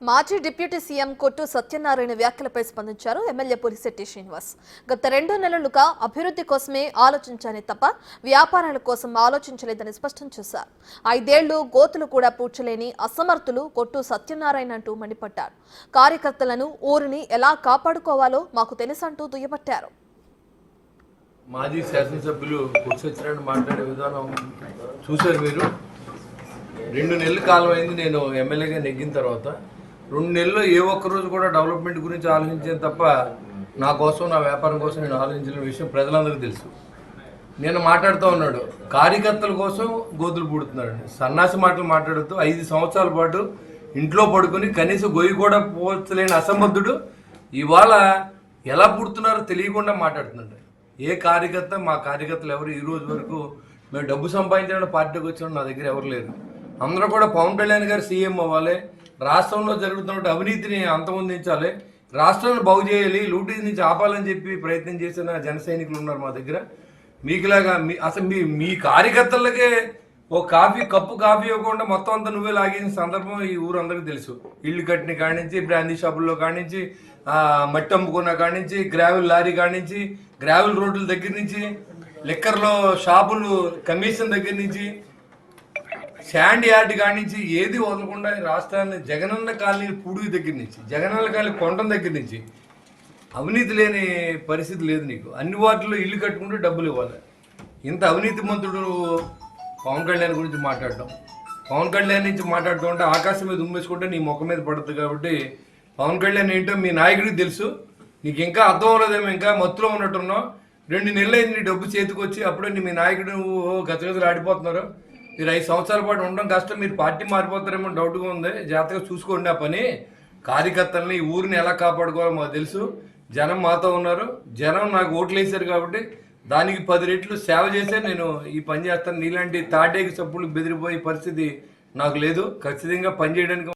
మాజీ deputy CM కొట్టు సత్యనారాయణ వ్యాఖ్యలపై స్పందించారు ఎమ్మెల్యే పులిశెట్టి శ్రీనివాస్. గత 2 నెలలుగా అభివృద్ధి కోసమే ఆలోచించానే తప్ప వ్యాపారాల కోసం ఆలోచించలేదని స్పష్టం చేశారు. 5 ఏళ్లు గోతులు కూడా పూడ్చలేని అసమర్థులు కొట్టు సత్యనారాయణ అంటూ మండిపడ్డారు. కార్యకర్తలను ఊరిని ఎలా కాపాడుకోవాలో మాకు తెలుసంటూ దుయ్యబట్టారు. మాజీ శాసనసభ్యులు కొట్టు సత్యనారాయణ మాట్లాడే విధానం చూశారు మీరు. 2 నెలల కాలం అయింది నేను ఎమ్మెల్యేగా నెగ్గిన తర్వాత. 2 నెలల్లో ఏ ఒక్కరోజు కూడా డెవలప్మెంట్ గురించి ఆలోచించాను తప్ప నా కోసం, నా వ్యాపారం కోసం నేను ఆలోచించిన విషయం ప్రజలందరికీ తెలుసు. నేను మాట్లాడుతూ ఉన్నాడు, కార్యకర్తల కోసం గోతులు పూడుతున్నాడండి. సన్నాసి మాటలు మాట్లాడుతూ 5 సంవత్సరాల పాటు ఇంట్లో పడుకొని కనీసం గొయ్యి కూడా పోల్చలేని అసమర్థుడు ఇవాళ ఎలా పుడుతున్నారో తెలియకుండా మాట్లాడుతున్నాడు. ఏ కార్యకర్త, మా కార్యకర్తలు ఎవరు ఈ రోజు వరకు మేము డబ్బు సంపాదించాలని పార్టీకి వచ్చిన నా దగ్గర ఎవరు లేరు. అందరూ కూడా పవన్ కళ్యాణ్ గారు సీఎం అవ్వాలి, రాష్ట్రంలో జరుగుతున్న అవినీతిని అంతమొందించాలి, రాష్ట్రాన్ని బాగు చేయాలి, లూటీ నుంచి ఆపాలని చెప్పి ప్రయత్నం చేసిన జన సైనికులు ఉన్నారు మా దగ్గర. మీకులాగా అసలు మీ కార్యకర్తలకే ఒక కప్పు కాఫీ ఇవ్వకుండా మొత్తం అంతా నువ్వే లాగిన సందర్భం ఈ ఊరు అందరికీ తెలుసు. ఇల్లు కట్టిన కానించి, బ్రాందీ షాపుల్లో కానించి, మట్టి అమ్ముకున్న కానించి, గ్రావెల్ లారీ కానించి, గ్రావెల్ రోడ్ల దగ్గర నుంచి, లిక్కర్లో షాపులు కమిషన్ దగ్గర నుంచి, శాండ్ యార్డ్ కానించి ఏది వదలకుండా రాష్ట్రాన్ని జగనన్న కాలనీ పూడి దగ్గర నుంచి, జగనన్న కాలనీ కొండం దగ్గర నుంచి అవినీతి లేని పరిస్థితి లేదు నీకు. అన్ని వాటిల్లో ఇల్లు కట్టుకుంటే డబ్బులు ఇవ్వాలి. ఇంత అవినీతి మంత్రుడు పవన్ కళ్యాణ్ గురించి మాట్లాడటం, పవన్ కళ్యాణ్ నుంచి మాట్లాడుతూ ఉంటే ఆకాశం మీద ఉమ్మేసుకుంటే నీ ముఖం మీద పడుతుంది. కాబట్టి పవన్ కళ్యాణ్ ఏంటో మీ నాయకుడికి తెలుసు. నీకు ఇంకా అర్థం అవ్వలేదేమో, ఇంకా మత్తులో ఉన్నట్టున్నావు. 2 నెలలు అయింది నీ డబ్బు చేతికి వచ్చి, అప్పుడే మీ నాయకుడు గతగతలు ఆడిపోతున్నారు. మీరు 5 సంవత్సరాల పాటు ఉండడం కష్టం, మీరు పార్టీ మారిపోతారేమో డౌట్గా ఉంది. జాగ్రత్తగా చూసుకోండి ఆ పని. కార్యకర్తల్ని, ఊరిని ఎలా కాపాడుకోవాలో మాకు తెలుసు. జనం మాతో ఉన్నారు, జనం నాకు ఓట్లు వేశారు కాబట్టి దానికి 10 రెట్లు సేవ చేసే నేను ఈ పని చేస్తాను. నీలాంటి తాటేకి చప్పులకు బెదిరిపోయే పరిస్థితి నాకు లేదు. ఖచ్చితంగా పనిచేయడానికి